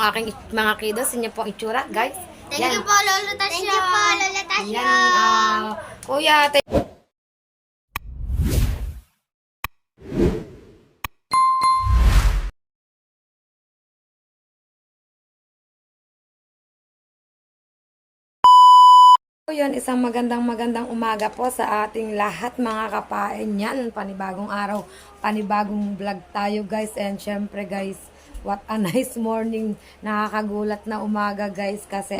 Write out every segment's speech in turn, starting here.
Aking mga kidos, inyo pong itsura, guys. Thank you po, Lolo Tasyo. Thank you po, Lola Tasyo. Yan, kuya, yun, isang magandang umaga po sa ating lahat mga kapain yan. Panibagong araw, panibagong vlog tayo guys. And syempre guys, what a nice morning. Nakakagulat na umaga guys kasi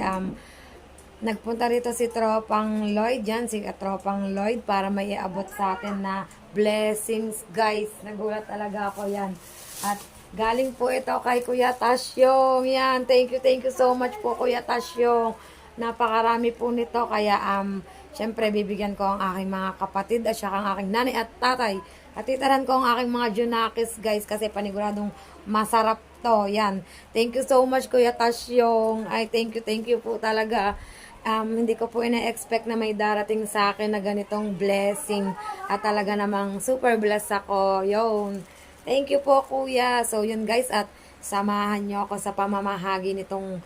nagpunta rito si Tropang Lloyd yan, si Tropang Lloyd para may iabot sa atin na blessings guys. Nagulat talaga ako yan. At galing po ito kay Kuya Tasyong. Yan, thank you so much po Kuya Tasyong. Napakarami po nito kaya syempre bibigyan ko ang aking mga kapatid at saka ang aking nanay at tatay. At titaran ko ang aking mga junakis guys kasi paniguradong masarap to. Yan. Thank you so much Kuya Tasyong. Ay thank you po talaga. Hindi ko po ina-expect na may darating sa akin na ganitong blessing at talaga namang super blessed ako. Yun. Thank you po Kuya. So yun guys at samahan nyo ako sa pamamahagi nitong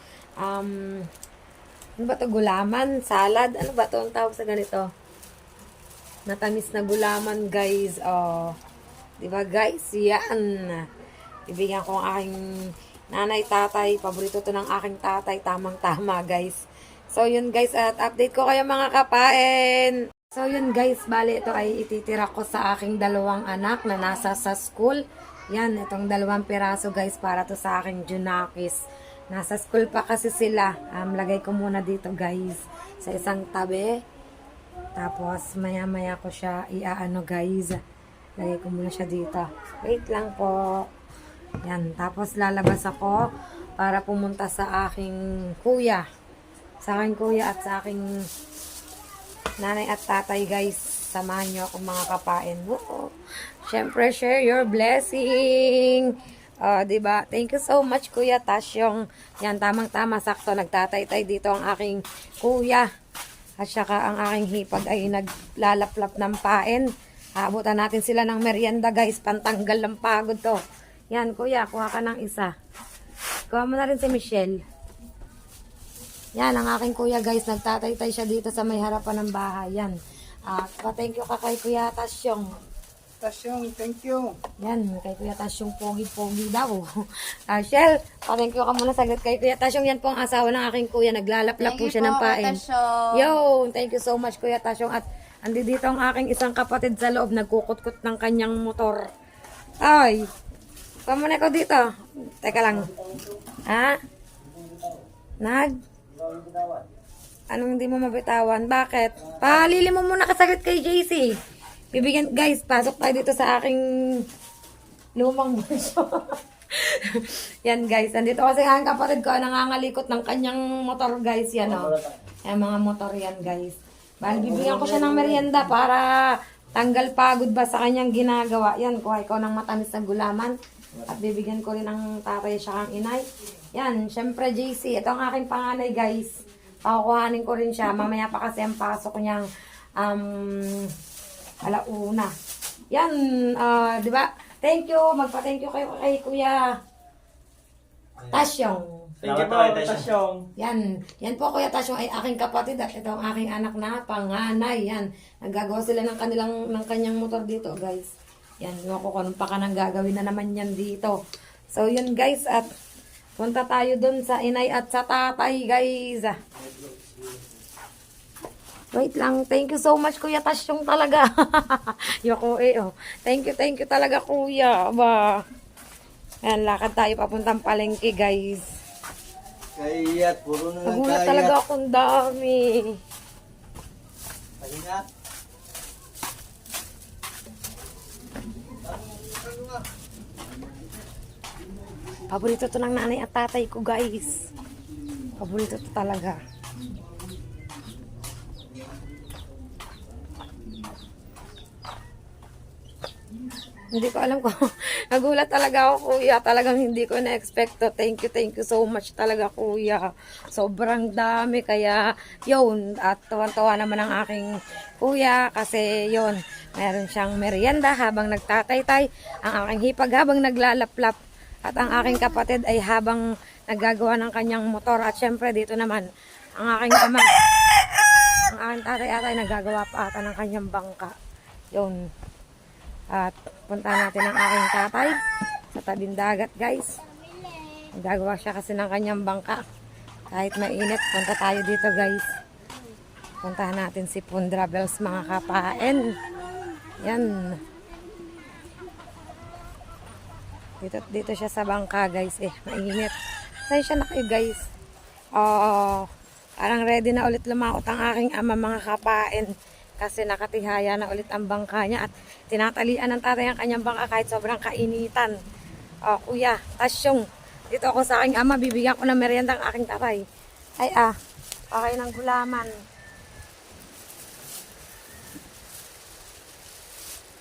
ano ba ito? Gulaman? Salad? Ano ba ito? Ang tawag sa ganito? Matamis na gulaman, guys. Oh. Diba, guys? Yan. Ibigyan ko ang aking nanay, tatay. Paborito to ng aking tatay. Tamang-tama, guys. So, yun, guys. At update ko kayo, mga kapain. So, yun, guys. Bali, ito ay ititira ko sa aking dalawang anak na nasa sa school. Yan, itong 2 piraso, guys, para to sa aking junakis. Nasa school pa kasi sila. Lagay ko muna dito guys. Sa isang tabi. Tapos maya ko siya iaano guys. Lagay ko muna siya dito. Wait lang po. Yan. Tapos lalabas ako para pumunta sa aking kuya. Sa aking kuya at sa aking nanay at tatay guys. Samahan nyo ako mga kapain. Siyempre share your blessing. Diba? Thank you so much, Kuya Tasyong. Yan, tamang-tama, sakto. Nagtatay-tay dito ang aking kuya. At saka ang aking hipag ay naglalaplap ng pain. Abutan natin sila ng merienda, guys. Pantanggal ng pagod to. Yan, Kuya, kuha ka ng isa. Kuha mo na rin si Michelle. Yan, ang aking kuya, guys. Nagtatay-tay siya dito sa may harapan ng bahay. Yan. Thank you ka kay Kuya Tasyong. Tasyong, thank you. Yan, kay Kuya Tasyong pogi-pogi daw. Shell, thank you ka muna saglit kay Kuya Tasyong. Yan po ang asawa ng aking kuya. Naglalaplap po siya ng pain. Yo, thank you so much Kuya Tasyong. At andi dito ang aking isang kapatid sa loob. Nagkukutkot ng kanyang motor. Ay, muna ko dito. Teka lang. Ha? Anong hindi mo mabitawan? Bakit? Palili mo muna kasaglit kay JC. Bibigyan, guys, pasok tayo dito sa aking lumang bulso. Yan, guys. Nandito kasi ang kapatid ko, nangangalikot ng kanyang motor, guys. Yan, o. Yan, mga motor yan, guys. Bali, bibigyan ko siya ng merienda para tanggal pagod ba sa kanyang ginagawa. Yan, kuha ikaw ng matamis na gulaman. At bibigyan ko rin ng tatay siya kang inay. Yan, syempre, JC. Ito ang aking panganay, guys. Pakukuhanin ko rin siya. Mamaya pa kasi ang pasok niyang, alauna. Yan, di ba? Thank you. Magpa-thank you kayo kay Kuya Tasyong. Thank you po, Tasyong. Yan. Yan po Kuya Tasyong ay aking kapatid at ito ang aking anak na panganay. Yan. Naggagawa sila ng kanyang motor dito, guys. Yan. Yung ko kung pa ka nang gagawin na naman yan dito. So, yun guys. At punta tayo dun sa inay at sa tatay, guys. Wait lang. Thank you so much, Kuya Tasyong talaga. Yoko oh. Thank you talaga, Kuya. Aba. Ayan, lakad tayo papuntang palengke, guys. Kayat, puro na lang Nagulat kayat. talaga akong dami. Pahingat. Paborito to ng nanay at tatay ko, guys. Paborito to talaga. Hindi ko alam kung nagulat talaga ako, Kuya. Talagang hindi ko na-expect to. Thank you so much talaga, Kuya. Sobrang dami. Kaya, yun. At tuwan-tuwa naman ang aking kuya. Kasi, yun. Meron siyang merienda habang nagtatay-tay. Ang aking hipag habang naglalaplap. At ang aking kapatid ay habang naggagawa ng kanyang motor. At syempre dito naman, ang aking ama, ang aking tatay atay naggagawa pa ata ng kanyang bangka. Yun. At punta natin ang aking tatay sa tabing dagat, guys. Naggagawa siya kasi ng kanyang bangka. Kahit mainit, punta tayo dito, guys. Puntahan natin si Pundra Bells, mga kapain. Yan. Dito siya sa bangka, guys. Mainit. Saan siya na kayo, guys? Parang ready na ulit lumakot ang aking ama, mga kapain. Kasi nakatihaya na ulit ang bangka niya. At tinatalian ng tatay ang kanyang bangka kahit sobrang kainitan. Kuya, tasyong. Dito ako sa aking ama, bibigyan ko ng merienda ang aking tatay. Ay okay ng gulaman.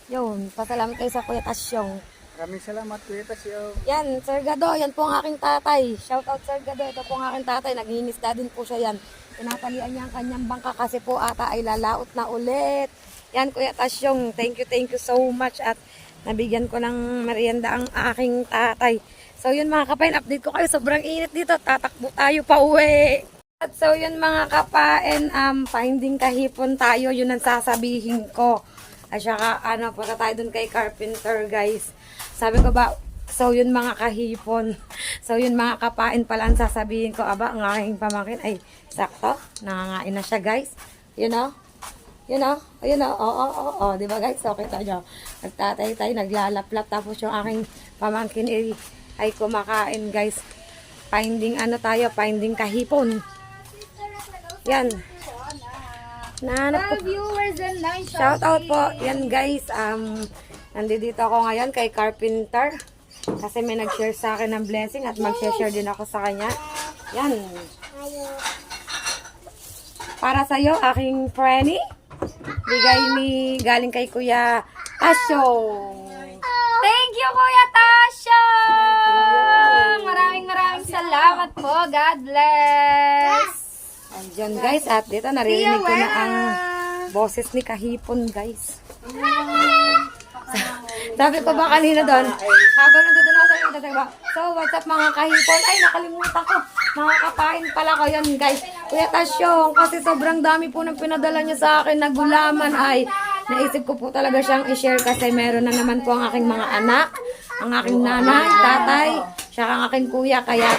Yun, pasalamat kayo sa Kuya Tasyong. Maraming salamat, Kuya Tasyong. Yan, Sir Gado, yan po ang aking tatay. Shout out Sir Gado, ito po ang aking tatay. Naghihingisda din po siya yan. Tinatalian niya ang kanyang bangka kasi po ata ay lalaot na ulit. Yan, Kuya Tasyong, thank you so much. At nabigyan ko ng merienda ang aking tatay. So yun mga kapain, update ko kayo. Sobrang init dito. Tatakbo tayo pa uwi. At so yun mga kapain, finding kahipon tayo. Yun ang sasabihin ko. At saka punta tayo dun kay Carpenter, guys. Sabi ko ba, so yun mga kahipon. So yun mga kapain pala ang sasabihin ko. Aba, ang aking pamangkin ay sakto. Nangangain na siya, guys. You know? Oo. Diba guys? Okay tayo. Nagtatay tayo, naglalaplap. Tapos yung aking pamangkin ay kumakain, guys. Finding finding kahipon. Yan. Nahanap ko. Viewers and nice Shout out po. Yan guys. Nandito ako ngayon kay Carpenter. Kasi may nag-share sa akin ng blessing at mag-share din ako sa kanya. Yan. Para sa'yo, aking Frenny. Bigay galing kay Kuya Tasyo. Thank you, Kuya Tasha! Maraming salamat po. God bless! Andiyan guys, at dito naririnig ko na ang boses ni Kahipon, guys. Sabi ko ba kanina doon, habang nandun ako sa iyo, so what's up mga Kahipon? Ay, nakalimutan ko. Mga kapain pala ko yan, guys. Kuya Tasyong, kasi sobrang dami po ng pinadala niya sa akin na gulaman ay naisip ko po talaga siyang i-share kasi meron na naman po ang aking mga anak, ang aking nanay, tatay, siya ang aking kuya, kaya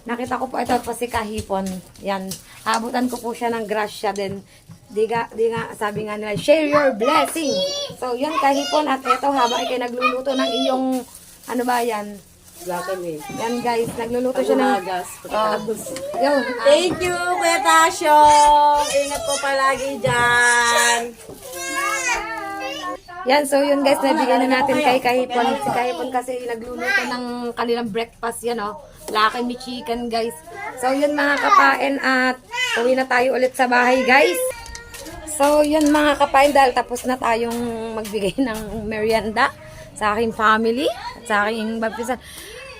nakita ko po ito po si Kahipon. Yan, abutan ko po siya ng grasya din. Di nga, sabi nga nila, share your blessing. So, yan Kahipon, at ito habang ikay nagluluto ng iyong, ano ba yan? Yan guys, nagluluto siya ng yun. Thank you, Kuya Tasyong. Ingat po palagi dyan. Yan, so yun guys, nabigyan na natin kay Kahipon. Si Kahipon kasi nagluluto ng kanilang breakfast yan, Laki mi chicken, guys. So yun mga kapain, at uwi na tayo ulit sa bahay, guys. So yun mga kapain, dahil tapos na tayong magbigay ng merienda sa aking family at sa aking baptisan.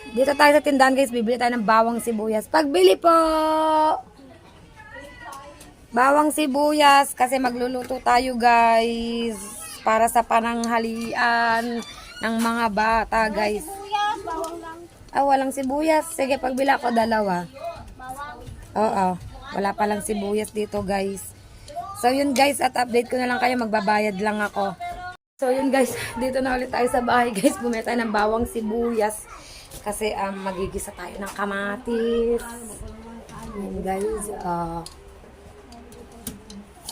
Dito tayo sa tindahan, guys, bibili tayo ng bawang sibuyas. Pagbili po! Bawang sibuyas kasi magluluto tayo, guys, para sa pananghalian ng mga bata, guys. Walang sibuyas. Sige, pagbili ako dalawa. Oo, wala palang sibuyas dito, guys. So yun guys, at update ko na lang kayo, magbabayad lang ako. So yun guys, dito na ulit tayo sa bahay, guys. Bumili tayo ng bawang sibuyas kasi magigisa tayo ng kamatis. Yun guys,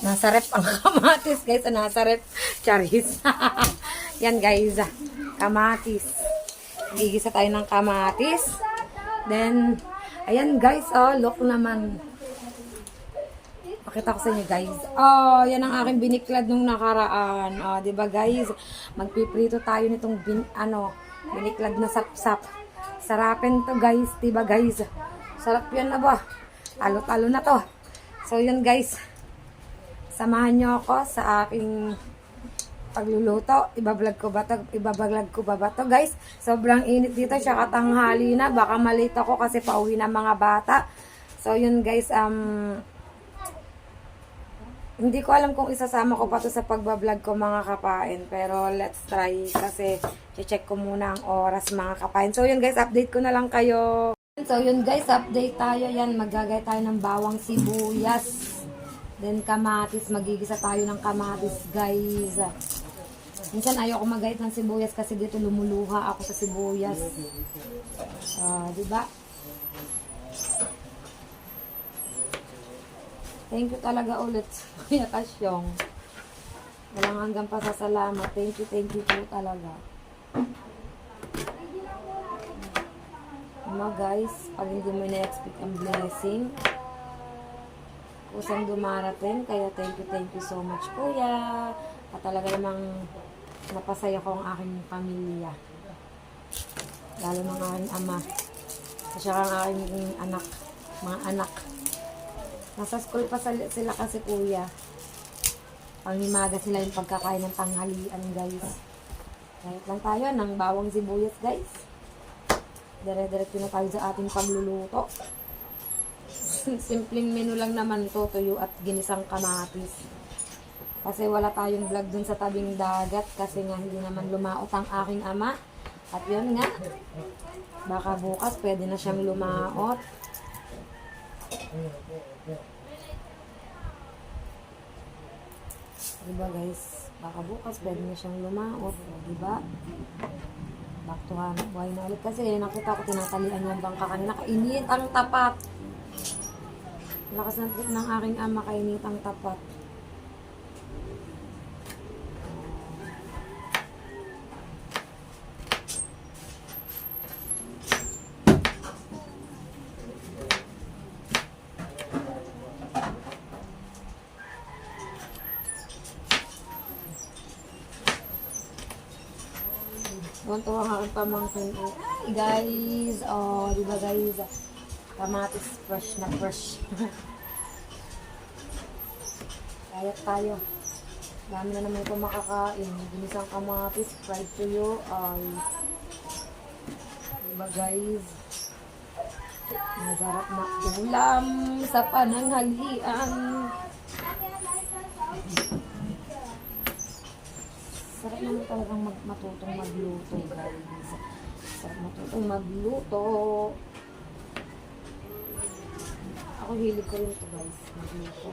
nasa rep ang kamatis, guys. Nasa rep, charis. Yan guys, kamatis. Gigisa tayo ng kamatis. Then, ayan guys, look naman. Pakita ko sa inyo guys. Yan ang aking biniklad nung nakaraan. Diba guys, magpiprito tayo nitong biniklad na sapsap. Sarapin to guys, diba guys? Sarap yan na ba? Talo-talo na to. So yun guys, samahan nyo ako sa aking pagluluto. Ibablog ko ba to guys? Sobrang init dito, siya katanghali na. Baka malate ako kasi pauwi na mga bata. So yun guys, hindi ko alam kung isasama ko pa to sa pagbablog ko mga kapain. Pero let's try kasi check ko muna ang oras mga kapain. So yun guys, update ko na lang kayo. So yun guys, update tayo yan. Maggagay tayo ng bawang sibuyas. Then kamatis, magigisa tayo ng kamatis guys. Minsan ayoko magayat ng sibuyas kasi dito lumuluha ako sa sibuyas. Diba? Thank you talaga ulit, Kuya Kasyong. Walang hanggang pasasalamat. Thank you po talaga. Guys, pag hindi mo na-expect ang blessing, kusang dumarating. Kaya thank you so much, Kuya. At talaga namang napasaya ko ang aking pamilya. Lalo ng aking ama. Kasi ang aking anak. Mga anak. Nasa school pa sila kasi, Kuya. Panghimaga sila yung pagkakain ng tanghalian, guys. Kahit lang tayo ng bawang sibuyas, guys. Dire-diretso na tayo sa ating pagluluto. Simpleng menu lang naman to, tuyo at ginisang kamatis. Kasi wala tayong vlog dun sa tabing dagat kasi nga hindi naman lumaot ang aking ama. At yun nga, baka bukas pwede na siyang lumaot. Diba guys, baka bukas pwede na siyang lumaot. Diba? Back to hanap buhay na ulit kasi nakita ko tinatalian yung bangka kanina. Kainit ang tapat. Lakas ng trip ng aking ama, kainit ang tapat. Ganito ang aking pamangkin. Ay, guys. Oh, di ba guys? Kamatis fresh na fresh. Kaya tayo. Dami na naman ito makakain. Ginisang kamatis, fried tuyo. Ay, di ba guys? Masarap na ulam sa pananghalian. Sarap naman talagang matutong magluto, guys. Sarap matutong magluto. Ako hilig ko rin ito, guys. Magluto.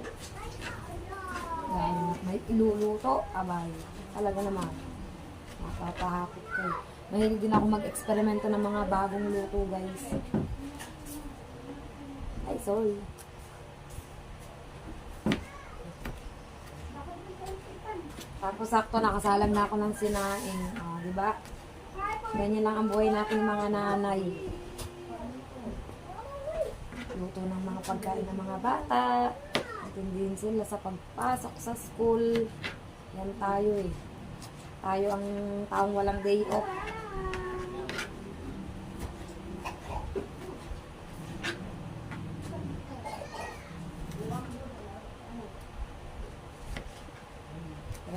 Dahil may iluluto, abay. Talaga naman. Mapapahapit kayo. Mahilig din ako mag-eksperimento ng mga bagong luto, guys. Ay, sorry. Tapos sakto nakasalang na ako ng sinaing. Oh, di ba? Ganyan lang ang buhay natin mga nanay. Luto ng mga pagkain ng mga bata. Intindihin sila sa pagpasok sa school. Yan tayo eh. Tayo ang taong walang day off.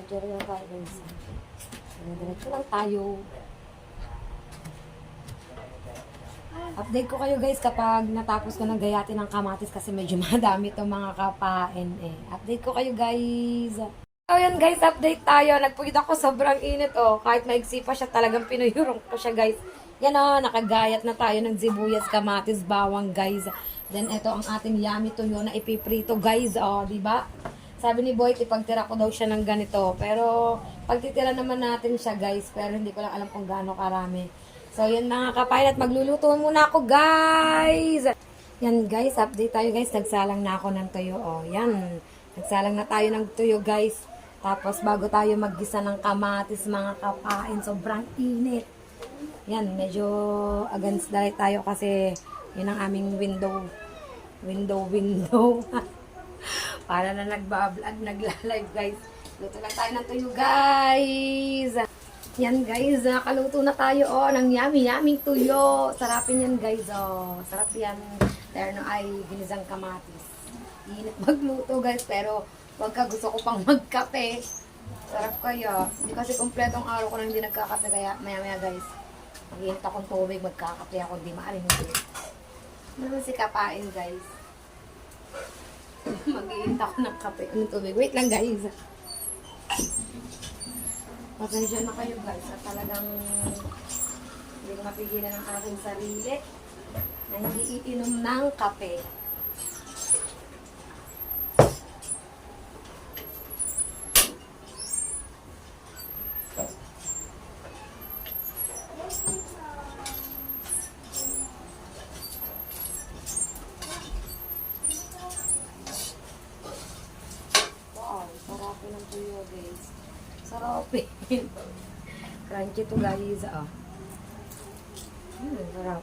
Diretso lang tayo guys. Diretso lang tayo. Update ko kayo guys kapag natapos ko ng gayatin ng kamatis kasi medyo madami itong mga kapain eh. Update ko kayo guys. So yun guys, update tayo. Nagpuyod ako, sobrang init oh. Kahit maigsi pa siya, talagang pinuyurong ko siya guys. Yan oh, nakagayat na tayo ng sibuyas, kamatis, bawang guys. Then ito ang ating yummy tuyo na ipiprito guys oh, di ba? Sabi ni Boy, ipagtira ko daw siya ng ganito. Pero, pagtitira naman natin siya, guys. Pero, hindi ko lang alam kung gaano karami. So, yun mga kapain. At magluluto muna ako, guys! Yan, guys. Update tayo, guys. Nagsalang na ako ng tuyo. O, yan. Nagsalang na tayo ng tuyo, guys. Tapos, bago tayo maggisa ng kamatis, mga kapain, sobrang init. Yan, medyo against the light tayo kasi yun ang aming window. Window. Para na nagbablog, nagla-live guys. Luto lang tayo ng tuyo guys. Yan guys, nakaluto na tayo oh, ng yummy tuyo. Sarapin yan guys oh. Sarap yan. Terno ay ginisang kamatis. Init magluto guys, pero wagka gusto ko pang magkape. Sarap kaya. Hindi kasi kompletong araw ko na hindi nagkakape kaya maya guys. Mag-init akong tubig, magkakape ako, di maaring hindi. Ano si kapain guys. Mag-iinit ako ng kape. Anong tubig? Wait lang guys. Pasensya na kayo guys. At talagang hindi ko mapigilan ang aking sarili. na hindi iinom ng kape. Wow, sarapin ang tuyo guys. Sarapin. Crunchy to guys. Ah. Sarap.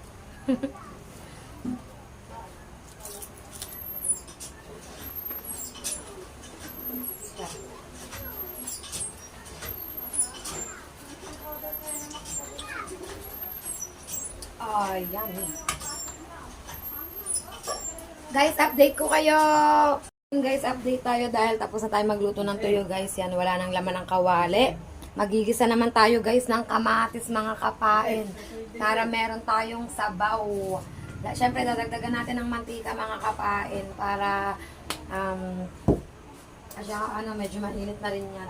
Ay, yummy. Guys, update ko kayo. Guys, update tayo dahil tapos na tayo magluto ng tuyo, guys. Yan, wala nang laman ng kawali. Magigisa naman tayo, guys, ng kamatis, mga kapain. Para meron tayong sabaw. Siyempre, dadagdagan natin ng mantika, mga kapain. Para, medyo mainit na rin yan.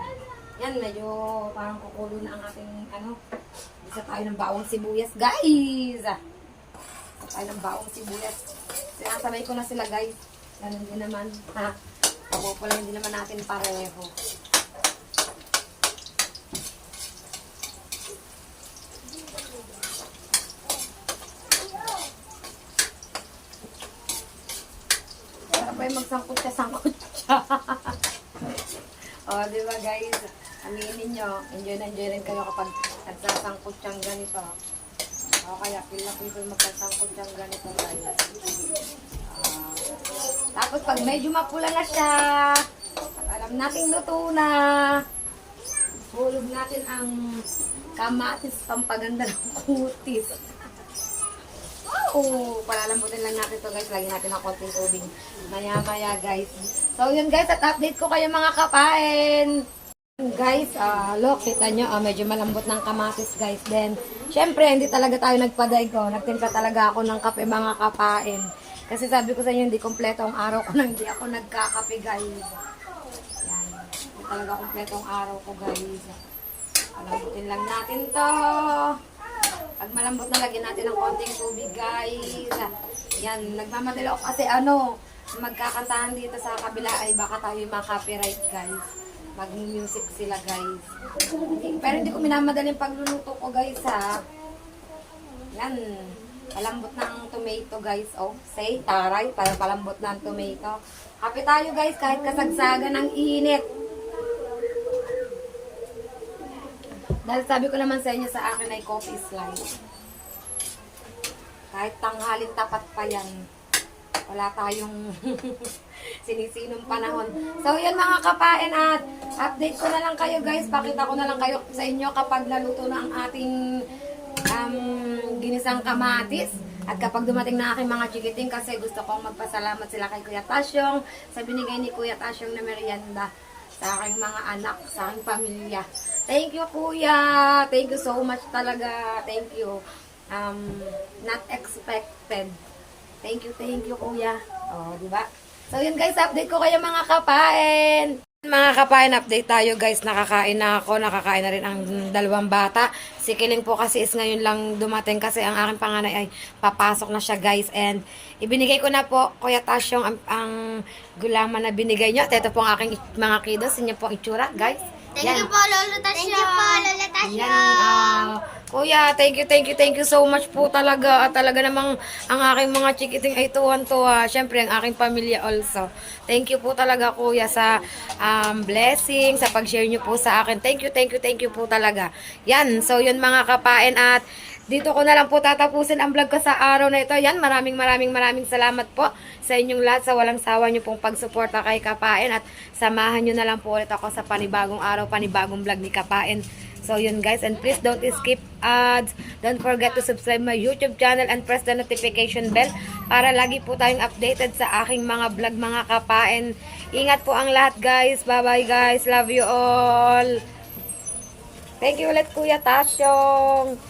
Yan, medyo parang kukulo na ang ating, isa tayo ng bawang sibuyas, guys. Isa tayo ng bawang sibuyas. Sinasabay ko na sila, guys. Ganun din naman, ha? Papupulayin din naman natin pareho. Sarap ba yung magsangkot ka siya? O, di ba, guys? Aminin nyo, enjoy na enjoy rin kayo kapag nagsasangkot siyang ganito. O, kaya feel na feel magsasangkot siyang ganito, guys. Tapos pag medyo mapula na siya, pag alam natin luto na, hulog natin ang kamatis pampaganda ng kutis. Wow! Palalambutin lang natin to, guys. Lagyan natin ng konting tubig. Maya-maya, guys. So yun, guys, at update ko kayo mga kapain. Guys, look, kita nyo, medyo malambot ng kamatis, guys. Then, syempre, hindi talaga tayo nagpadaygo. Nagtimpla talaga ako ng kape, mga kapain. Kasi sabi ko sa inyo, hindi kompleto ang araw ko nang hindi ako nagkakape, guys. Yan. Hindi talaga kompleto ang araw ko, guys. Palambutin lang natin to. Pag malambot na, lagyan natin ng konting tubig, guys. Yan. Nagmamadali ako kasi magkakantahan dito sa kabila ay baka tayo ma-copyright, guys. Mag-music sila, guys. Pero hindi ko minamadali yung pagluluto ko, guys, ha. Yan. Palambot ng tomato, guys. Oh, say, taray. Para palambot ng tomato. Happy tayo, guys, kahit kasagsagan ng init. Dahil sabi ko naman sa inyo, sa akin ay coffee slide. Kahit tanghalin tapat pa yan. Wala tayong sinisinong panahon. So, yan mga kapain, at update ko na lang kayo, guys. Pakita ko na lang kayo sa inyo kapag naluto na ang ating ginisang kamatis. At kapag dumating na aking mga chikiting, kasi gusto kong magpasalamat sila kay Kuya Tasyong sa binigay ni Kuya Tasyong na merienda sa aking mga anak, sa aking pamilya. Thank you, Kuya. Thank you so much talaga. Thank you. Not expected. Thank you, Kuya. Oh, di ba? So, yun, guys, update ko kayo mga kapain. Mga kapain, update tayo, guys. Nakakain na ako. Nakakain na rin ang dalawang bata. Si Kiling po kasi is ngayon lang dumating kasi ang aking panganay ay papasok na siya, guys. And ibinigay ko na po, Kuya Tasyong, ang gulaman na binigay nyo. At ito po ang aking mga kidos. Inyo po ang itsura, guys. Thank you po, Lolo Tasyo. Thank you po, Lolo Tasyo. Yan, Kuya, thank you so much po talaga. At talaga namang ang aking mga chikiting ay tuwan-tuwa. Siyempre, ang aking pamilya also. Thank you po talaga, Kuya, sa blessing, sa pag-share nyo po sa akin. Thank you po talaga. Yan, so yun mga kapain, at dito ko na lang po tatapusin ang vlog ko sa araw na ito. Yan, maraming salamat po sa inyong lahat, sa walang sawa nyo pong pagsuporta kay Kapain, at samahan nyo na lang po ulit ako sa panibagong araw, panibagong vlog ni Kapain. So yun, guys, and please don't skip ads. Don't forget to subscribe my YouTube channel and press the notification bell para lagi po tayong updated sa aking mga vlog, mga Kapain. Ingat po ang lahat, guys. Bye-bye, guys. Love you all. Thank you ulit, Kuya Tasyong.